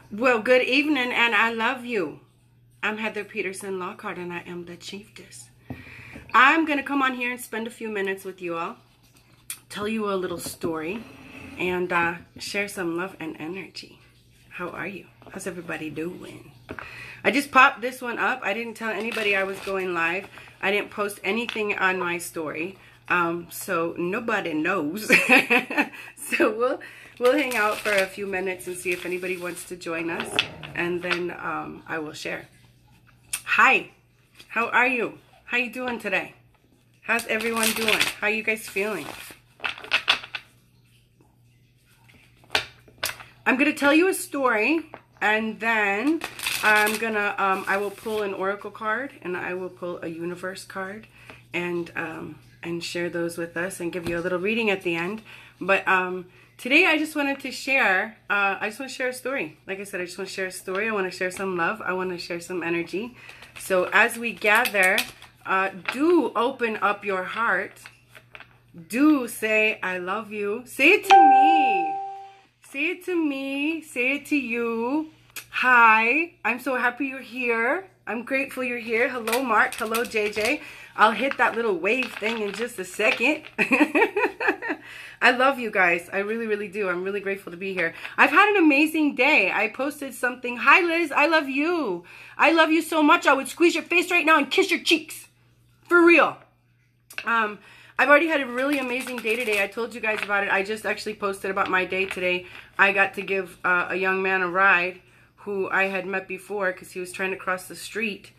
Well, good evening, and I love you. I'm Heather Peterson Lockhart, and I am the Chiefess. I'm going to come on here and spend a few minutes with you all, tell you a little story, and share some love and energy. How are you? How's everybody doing? I just popped this one up. I didn't tell anybody I was going live. I didn't post anything on my story, so nobody knows. So we'll hang out for a few minutes and see if anybody wants to join us, and then I will share. Hi, how are you? How you doing today? How's everyone doing? How you guys feeling? I'm gonna tell you a story, and then I will pull an oracle card, and I will pull a universe card, and share those with us, and give you a little reading at the end. But today I just wanted to share. I just want to share a story. Like I said, I just want to share a story. I want to share some love. I want to share some energy. So as we gather, do open up your heart. Do say I love you. Say it to me. Say it to me. Say it to you. Hi, I'm so happy you're here. I'm grateful you're here. Hello, Mark. Hello, JJ. I'll hit that little wave thing in just a second. I love you guys. I really, really do. I'm really grateful to be here. I've had an amazing day. I posted something. Hi, Liz. I love you. I love you so much. I would squeeze your face right now and kiss your cheeks. For real. I've already had a really amazing day today. I told you guys about it. I just actually posted about my day today. I got to give a young man a ride who I had met before because he was trying to cross the street.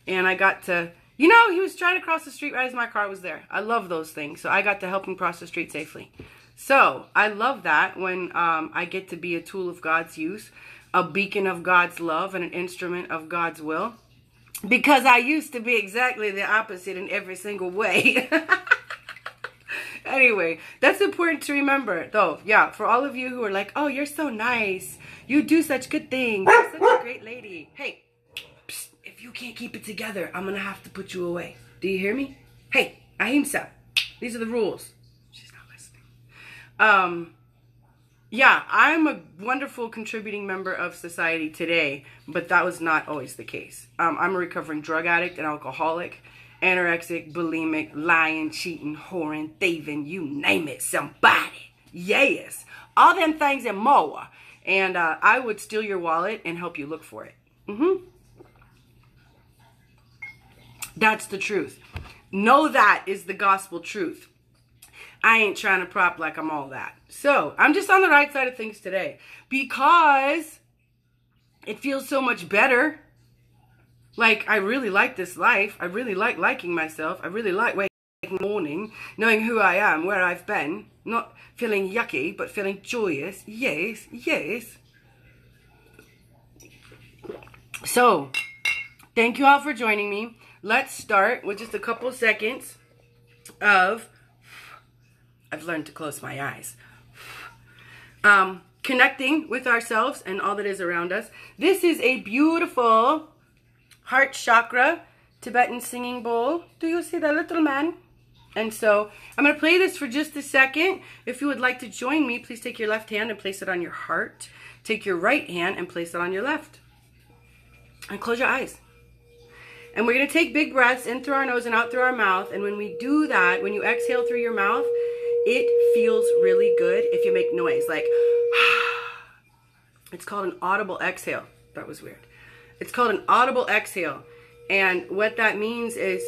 And I got to, he was trying to cross the street right as my car was there. I love those things. So I got to help him cross the street safely. So I love that when I get to be a tool of God's use, a beacon of God's love, and an instrument of God's will. Because I used to be exactly the opposite in every single way. Anyway, that's important to remember, though. Yeah, for all of you who are like, oh, you're so nice. You do such good things. You're such a great lady. Hey, psst, if you can't keep it together, I'm going to have to put you away. Do you hear me? Hey, ahimsa. These are the rules. She's not listening. Yeah, I'm a wonderful contributing member of society today, but that was not always the case. I'm a recovering drug addict and alcoholic. Anorexic, bulimic, lying, cheating, whoring, thieving, you name it, somebody. Yes. All them things and more. And I would steal your wallet and help you look for it. That's the truth. Know that is the gospel truth. I ain't trying to prop like I'm all that. So, I'm just on the right side of things today. Because it feels so much better. Like, I really like this life. I really like liking myself. I really like waking in the morning, knowing who I am, where I've been. Not feeling yucky, but feeling joyous. Yes, yes. So, thank you all for joining me. Let's start with just a couple seconds of, I've learned to close my eyes. Connecting with ourselves and all that is around us. This is a beautiful heart chakra Tibetan singing bowl. Do you see that, little man? And so I'm going to play this for just a second. If you would like to join me, please take your left hand and place it on your heart. Take your right hand and place it on your left. And close your eyes. And we're going to take big breaths in through our nose and out through our mouth. And when we do that, when you exhale through your mouth, it feels really good if you make noise. Like, it's called an audible exhale. That was weird. It's called an audible exhale. And what that means is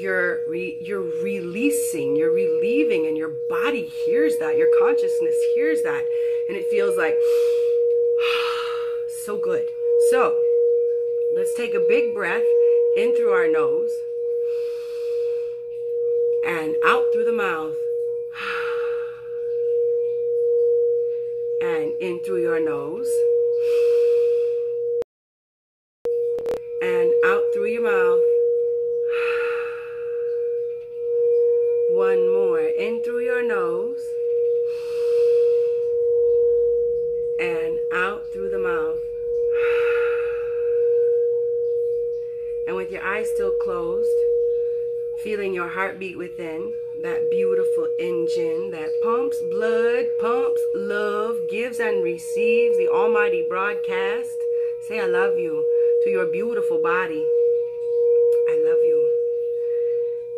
you're releasing, you're relieving, and your body hears that. Your consciousness hears that. And it feels like, so good. So, let's take a big breath in through our nose and out through the mouth. And in through your nose. And out through your mouth. One more. In through your nose. And out through the mouth. And with your eyes still closed, feeling your heartbeat within, that beautiful engine that pumps blood, pumps love, gives and receives the almighty broadcast Say I love you to your beautiful body. I love you.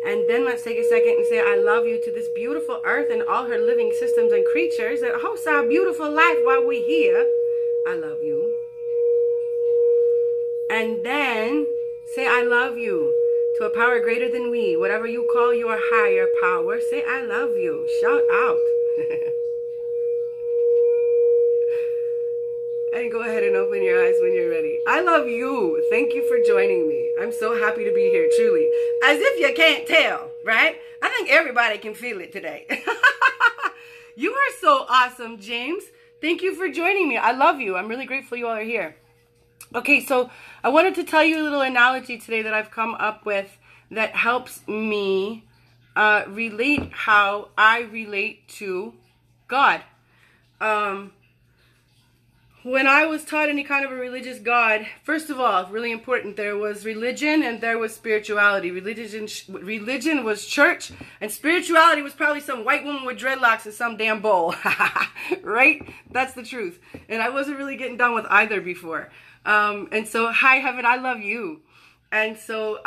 And then let's take a second and say I love you to this beautiful earth and all her living systems and creatures that host our beautiful life while we're here. I love you. And then say I love you to a power greater than we. Whatever you call your higher power, say I love you. Shout out. And go ahead and open your eyes when you're ready. I love you. Thank you for joining me. I'm so happy to be here, truly. As if you can't tell, right? I think everybody can feel it today. You are so awesome, James. Thank you for joining me. I love you. I'm really grateful you all are here. Okay, so I wanted to tell you a little analogy today that I've come up with that helps me relate how I relate to God. When I was taught any kind of a religious God, first of all, really important, there was religion and there was spirituality. Religion was church, and spirituality was probably some white woman with dreadlocks in some damn bowl. Right? That's the truth. And I wasn't really getting done with either before. And so, hi, Heaven, I love you. And so,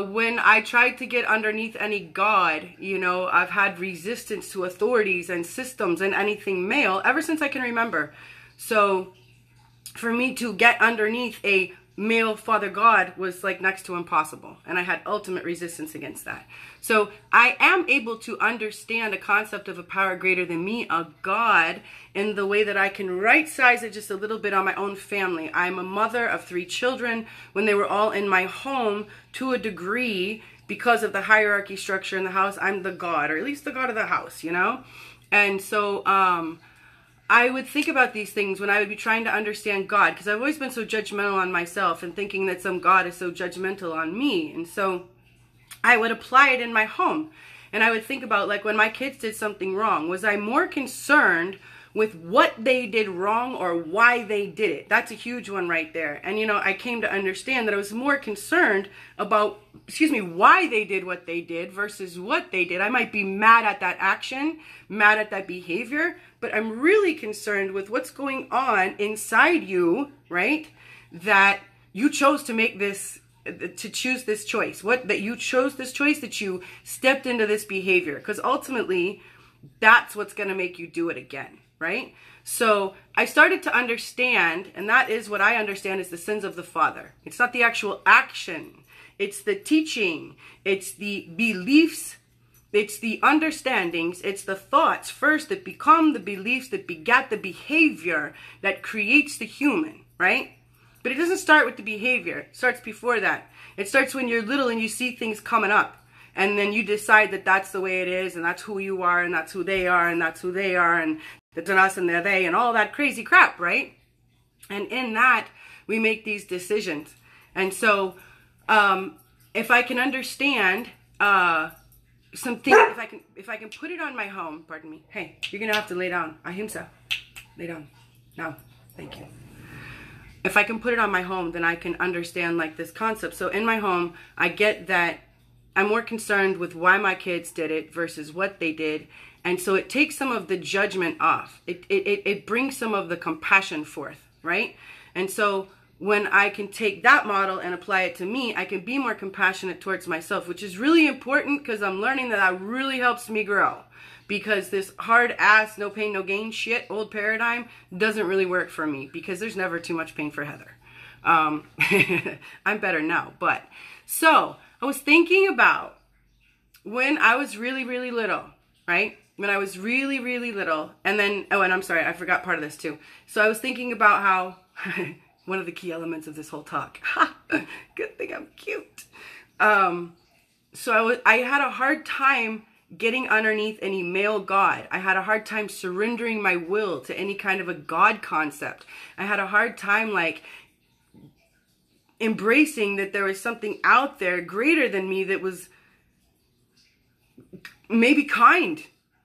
when I tried to get underneath any God, you know, I've had resistance to authorities and systems and anything male ever since I can remember. So for me to get underneath a male father God was like next to impossible. And I had ultimate resistance against that. So I am able to understand a concept of a power greater than me, a God, in the way that I can right size it just a little bit on my own family. I'm a mother of 3 children. When they were all in my home, to a degree, because of the hierarchy structure in the house, I'm the God, or at least the God of the house, you know? And so I would think about these things when I would be trying to understand God, because I've always been so judgmental on myself and thinking that some God is so judgmental on me. And so I would apply it in my home. And I would think about, like, when my kids did something wrong, was I more concerned with what they did wrong or why they did it? That's a huge one right there. And, you know, I came to understand that I was more concerned about, why they did what they did versus what they did. I might be mad at that action, mad at that behavior, but I'm really concerned with what's going on inside you, right? That you chose to make this, to choose this choice. That you chose this choice, that you stepped into this behavior. Because ultimately, that's what's going to make you do it again. Right? So I started to understand, and that is what I understand is the sins of the father. It's not the actual action. It's the teaching. It's the beliefs. It's the understandings. It's the thoughts first that become the beliefs that begat the behavior that creates the human, right? But it doesn't start with the behavior. It starts before that. It starts when you're little and you see things coming up. And then you decide that that's the way it is, and that's who you are, and that's who they are, and that's who they are, and that's us and they're they, and all that crazy crap, right? And in that, we make these decisions. And so, if I can understand something, if I can put it on my home, pardon me. Hey, you're gonna have to lay down. Ahimsa, lay down. No, thank you. If I can put it on my home, then I can understand like this concept. So in my home, I get that I'm more concerned with why my kids did it versus what they did. And so it takes some of the judgment off. It brings some of the compassion forth, right? And so when I can take that model and apply it to me, I can be more compassionate towards myself, which is really important because I'm learning that really helps me grow. Because this hard ass, no pain, no gain shit, old paradigm doesn't really work for me because there's never too much pain for Heather. I'm better now, but so I was thinking about when I was really, really little, right? When I was really, really little, and then, oh, and I'm sorry, I forgot part of this too. So I was thinking about how, one of the key elements of this whole talk, good thing I'm cute. So I had a hard time getting underneath any male God. I had a hard time surrendering my will to any kind of a God concept. I had a hard time, like, embracing that there was something out there greater than me that was maybe kind,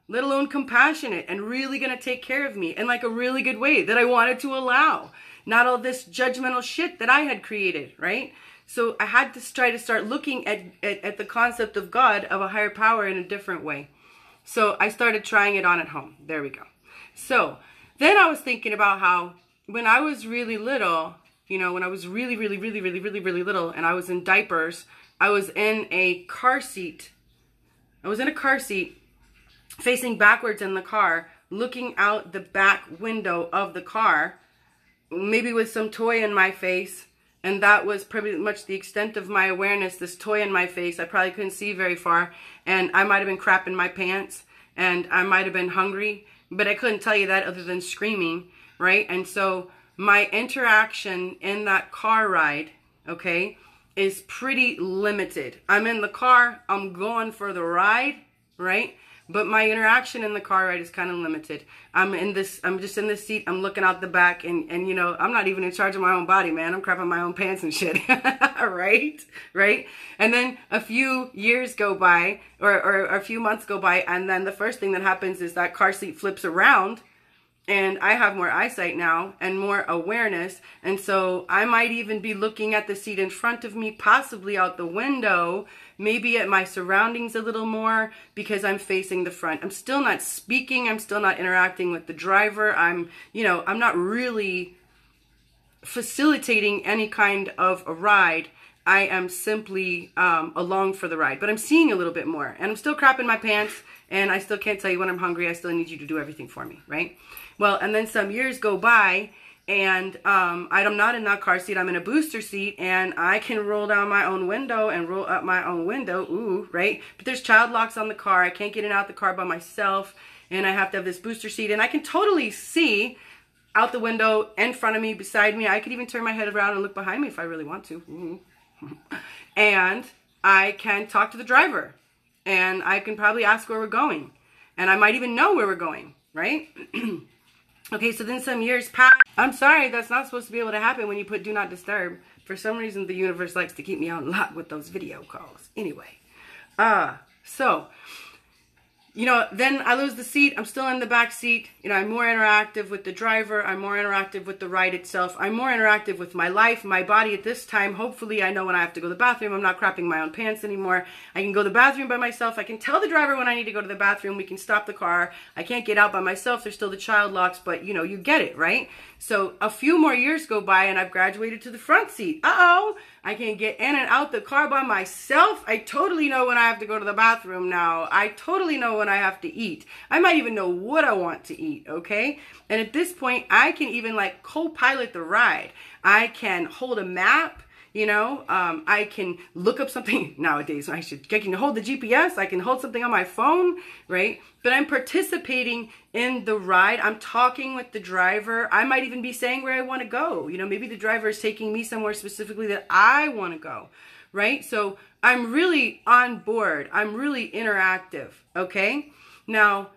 let alone compassionate, and really going to take care of me in like a really good way that I wanted to allow. Not all this judgmental shit that I had created, right? So I had to try to start looking at the concept of God, of a higher power, in a different way. So I started trying it on at home. There we go. So then I was thinking about how when I was really little, you know, when I was really little and I was in diapers, I was in a car seat. I was in a car seat facing backwards in the car, looking out the back window of the car, maybe with some toy in my face. And that was pretty much the extent of my awareness, this toy in my face. I probably couldn't see very far. And I might have been crapping my pants. And I might have been hungry. But I couldn't tell you that other than screaming, right? And so my interaction in that car ride, okay, is pretty limited. I'm in the car. I'm going for the ride, right? But my interaction in the car ride is kind of limited. I'm just in this seat. I'm looking out the back and you know, I'm not even in charge of my own body, man. I'm crapping my own pants and shit. Right? And then a few years go by or a few months go by. And then the first thing that happens is that car seat flips around and I have more eyesight now and more awareness. And so I might even be looking at the seat in front of me, possibly out the window, maybe at my surroundings a little more because I'm facing the front. I'm still not speaking. I'm still not interacting with the driver. I'm not really facilitating any kind of a ride. I am simply along for the ride, but I'm seeing a little bit more and I'm still crapping my pants and I still can't tell you when I'm hungry. I still need you to do everything for me, right? Well, and then some years go by and I'm not in that car seat. I'm in a booster seat and I can roll down my own window and roll up my own window. Ooh, right? But there's child locks on the car. I can't get in and out the car by myself and I have to have this booster seat and I can totally see out the window in front of me, beside me. I could even turn my head around and look behind me if I really want to. And I can talk to the driver and I can probably ask where we're going and I might even know where we're going, right? Okay, so then some years pass. I'm sorry, that's not supposed to be able to happen when you put do not disturb. For some reason, the universe likes to keep me on lock with those video calls. Anyway, so, you know, then I lose the seat. I'm still in the back seat. You know, I'm more interactive with the driver. I'm more interactive with the ride itself. I'm more interactive with my life, my body at this time. Hopefully, I know when I have to go to the bathroom. I'm not crapping my own pants anymore. I can go to the bathroom by myself. I can tell the driver when I need to go to the bathroom. We can stop the car. I can't get out by myself. There's still the child locks, but, you know, you get it, right? So a few more years go by and I've graduated to the front seat. Uh-oh, I can get in and out the car by myself. I totally know when I have to go to the bathroom now. I totally know when I have to eat. I might even know what I want to eat, okay? And at this point, I can even like co-pilot the ride. I can hold a map. You know, I can look up something nowadays. I can hold the GPS. I can hold something on my phone, right? But I'm participating in the ride. I'm talking with the driver. I might even be saying where I want to go. You know, maybe the driver is taking me somewhere specifically that I want to go, right? So I'm really on board. I'm really interactive, okay? Now,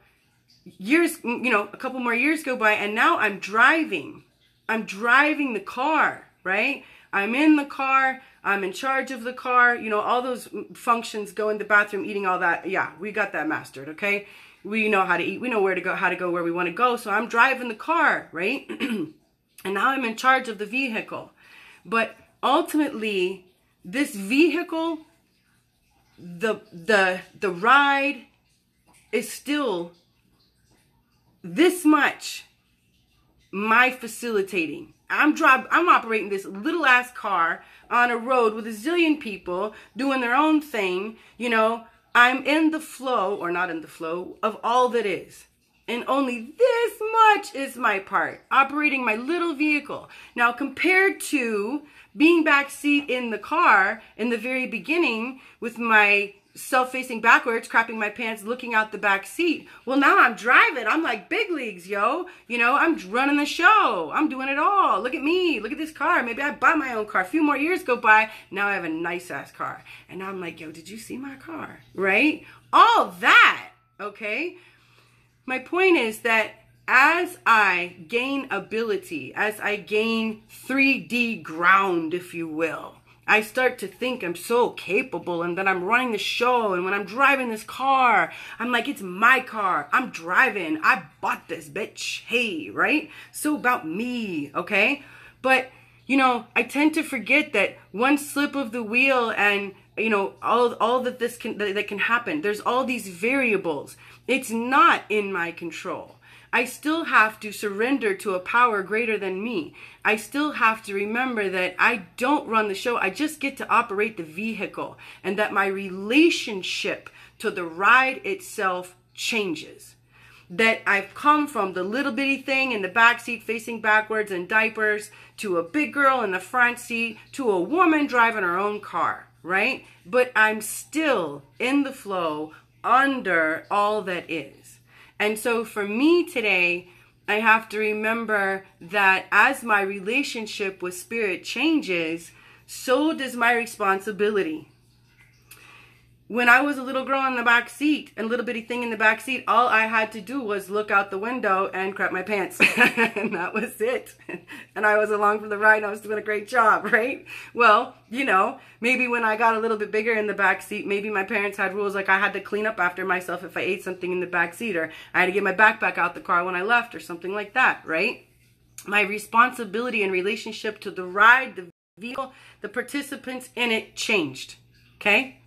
years, you know, a couple more years go by and now I'm driving. I'm driving the car, right? I'm in the car, I'm in charge of the car, you know, all those functions, go in the bathroom, eating, all that. Yeah, we got that mastered, okay? We know how to eat, we know where to go, how to go where we want to go. So I'm driving the car, right? And now I'm in charge of the vehicle. But ultimately, this vehicle, the ride is still this much my facilitating. I'm operating this little ass car on a road with a zillion people doing their own thing. You know, I'm in the flow, or not in the flow, of all that is. And only this much is my part, operating my little vehicle. Now, compared to being backseat in the car in the very beginning with my self-facing backwards, crapping my pants, looking out the back seat. Well, now I'm driving. I'm like big leagues, yo. You know, I'm running the show. I'm doing it all. Look at me. Look at this car. Maybe I buy my own car. A few more years go by. Now I have a nice-ass car. And now I'm like, yo, did you see my car? Right? All that, okay? My point is that as I gain ability, as I gain 3D ground, if you will, I start to think I'm so capable and that I'm running the show. And when I'm driving this car, I'm like, it's my car. I'm driving. I bought this, bitch. Hey, right? So about me, okay? But, you know, I tend to forget that one slip of the wheel and, you know, all that that can happen. There's all these variables. It's not in my control. I still have to surrender to a power greater than me. I still have to remember that I don't run the show. I just get to operate the vehicle, and that my relationship to the ride itself changes. That I've come from the little bitty thing in the back seat facing backwards in diapers to a big girl in the front seat to a woman driving her own car, right? But I'm still in the flow under all that is. And so for me today, I have to remember that as my relationship with Spirit changes, so does my responsibility. When I was a little girl in the back seat, and little bitty thing in the back seat, all I had to do was look out the window and crap my pants. And that was it. And I was along for the ride and I was doing a great job, right? Well, you know, maybe when I got a little bit bigger in the back seat, maybe my parents had rules like I had to clean up after myself if I ate something in the back seat, or I had to get my backpack out the car when I left, or something like that, right? My responsibility in relationship to the ride, the vehicle, the participants in it changed, okay?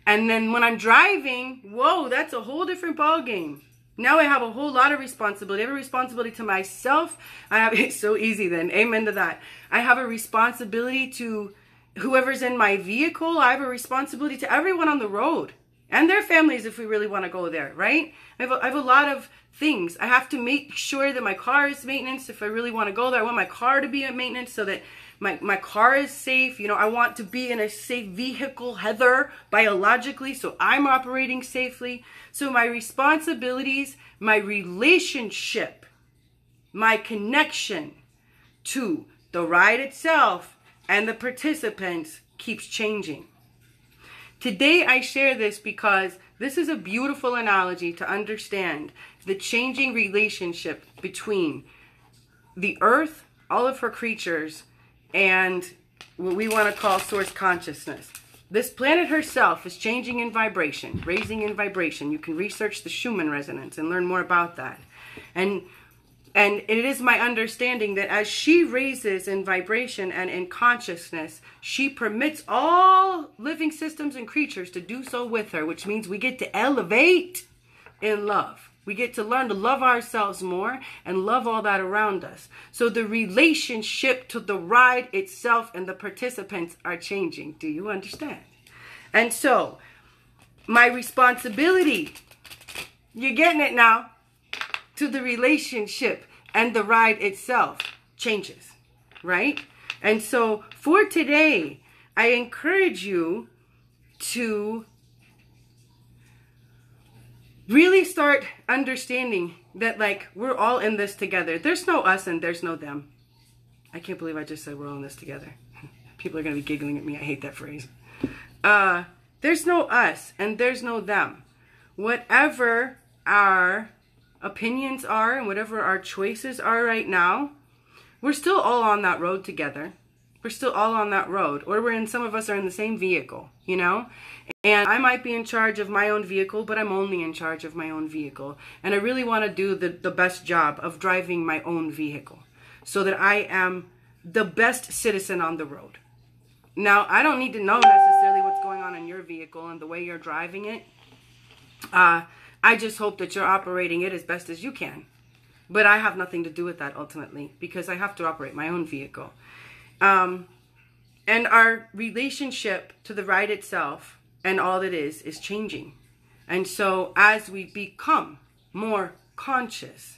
And then when I'm driving, whoa, that's a whole different ball game. Now I have a whole lot of responsibility. I have a responsibility to myself. It's so easy then. Amen to that. I have a responsibility to whoever's in my vehicle. I have a responsibility to everyone on the road and their families if we really want to go there, right? I have a lot of things. I have to make sure that my car is maintenance if I really want to go there. I want my car to be at maintenance so that my car is safe. You know, I want to be in a safe vehicle, Heather, biologically, so I'm operating safely. So my responsibilities, my relationship, my connection to the ride itself and the participants keeps changing. Today I share this because this is a beautiful analogy to understand the changing relationship between the earth, all of her creatures, and what we want to call source consciousness. This planet herself is changing in vibration, raising in vibration. You can research the Schumann resonance and learn more about that. And it is my understanding that as she raises in vibration and in consciousness, she permits all living systems and creatures to do so with her, which means we get to elevate in love. We get to learn to love ourselves more and love all that around us. So the relationship to the ride itself and the participants are changing. Do you understand? And so my responsibility, you're getting it now, to the relationship and the ride itself changes, right? And so for today, I encourage you to really start understanding that, like, we're all in this together. There's no us and there's no them. I can't believe I just said we're all in this together. People are going to be giggling at me. I hate that phrase. There's no us and there's no them. Whatever our opinions are and whatever our choices are right now, we're still all on that road together. We're still all on that road. Or some of us are in the same vehicle, you know? And I might be in charge of my own vehicle, but I'm only in charge of my own vehicle. And I really want to do the best job of driving my own vehicle so that I am the best citizen on the road. Now, I don't need to know necessarily what's going on in your vehicle and the way you're driving it. I just hope that you're operating it as best as you can. But I have nothing to do with that ultimately because I have to operate my own vehicle. And our relationship to the ride itself and all that is changing. And so as we become more conscious,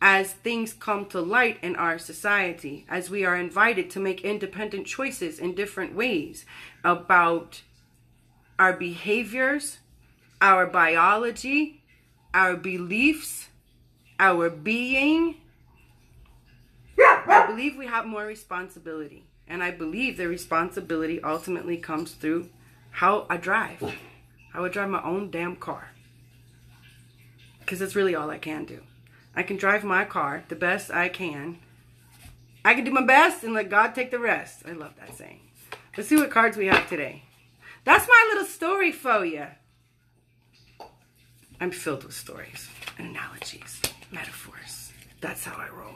as things come to light in our society, as we are invited to make independent choices in different ways about our behaviors, our biology, our beliefs, our being, I believe we have more responsibility. And I believe the responsibility ultimately comes through how I drive. How I drive my own damn car. Because that's really all I can do. I can drive my car the best I can. I can do my best and let God take the rest. I love that saying. Let's see what cards we have today. That's my little story for you. I'm filled with stories and analogies, metaphors. That's how I roll.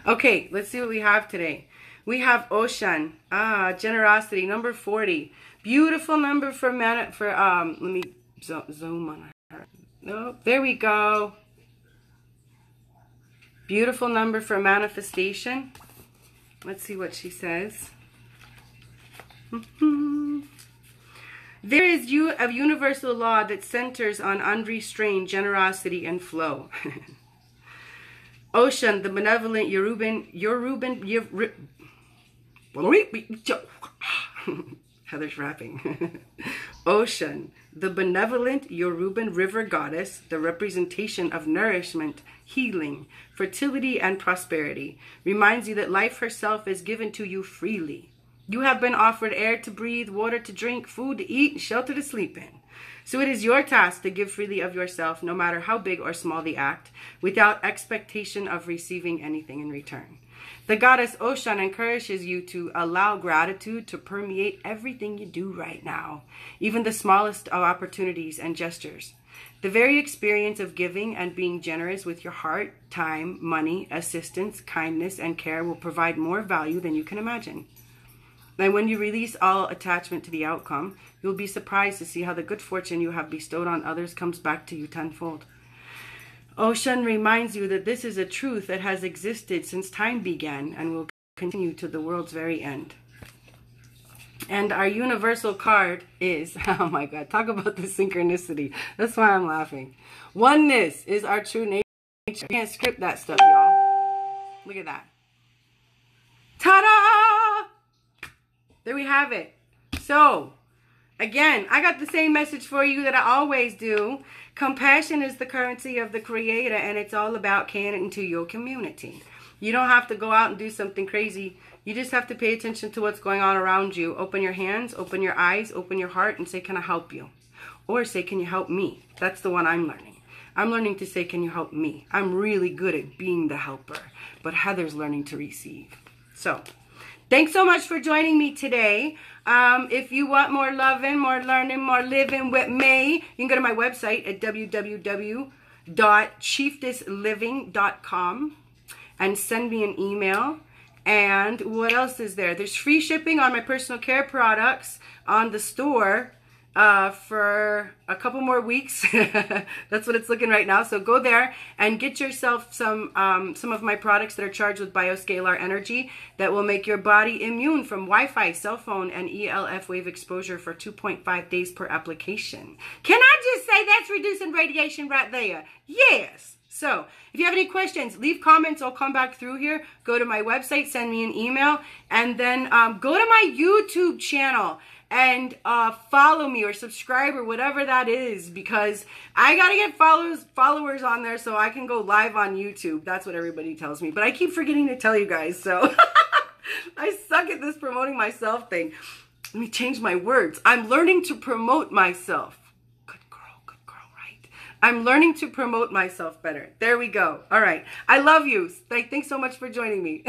Okay, let's see what we have today. We have Ocean. Generosity, number 40. Beautiful number for let me zoom on her. Nope, there we go. Beautiful number for manifestation. Let's see what she says. There is a universal law that centers on unrestrained generosity and flow. Ocean, the benevolent Heather's rapping. Ocean, the benevolent Yoruban river goddess, the representation of nourishment, healing, fertility, and prosperity, reminds you that life herself is given to you freely. You have been offered air to breathe, water to drink, food to eat, and shelter to sleep in. So it is your task to give freely of yourself, no matter how big or small the act, without expectation of receiving anything in return. The goddess Ocean encourages you to allow gratitude to permeate everything you do right now, even the smallest of opportunities and gestures. The very experience of giving and being generous with your heart, time, money, assistance, kindness, and care will provide more value than you can imagine. And when you release all attachment to the outcome, you'll be surprised to see how the good fortune you have bestowed on others comes back to you tenfold. Ocean reminds you that this is a truth that has existed since time began and will continue to the world's very end. And our universal card is, oh my God, talk about the synchronicity. That's why I'm laughing. Oneness is our true nature. You can't script that stuff, y'all. Look at that. Ta-da! There we have it. So, again, I got the same message for you that I always do. Compassion is the currency of the Creator, and it's all about caring to your community. You don't have to go out and do something crazy. You just have to pay attention to what's going on around you. Open your hands, open your eyes, open your heart, and say, can I help you? Or say, can you help me? That's the one I'm learning. I'm learning to say, can you help me? I'm really good at being the helper, but Heather's learning to receive. So, thanks so much for joining me today. If you want more loving, more learning, more living with me, you can go to my website at www.chieftessliving.com and send me an email. And what else is there? There's free shipping on my personal care products on the store for a couple more weeks. That's what it's looking right now. So go there and get yourself some of my products that are charged with bioscalar energy that will make your body immune from Wi-Fi, cell phone, and ELF wave exposure for 2.5 days per application. Can I just say that's reducing radiation right there? Yes. So, if you have any questions, leave comments. I'll come back through here. Go to my website, send me an email, and then go to my YouTube channel and follow me or subscribe or whatever that is, because I got to get followers on there so I can go live on YouTube. That's what everybody tells me. But I keep forgetting to tell you guys, so I suck at this promoting myself thing. Let me change my words. I'm learning to promote myself. I'm learning to promote myself better. There we go. All right. I love you. Thanks so much for joining me.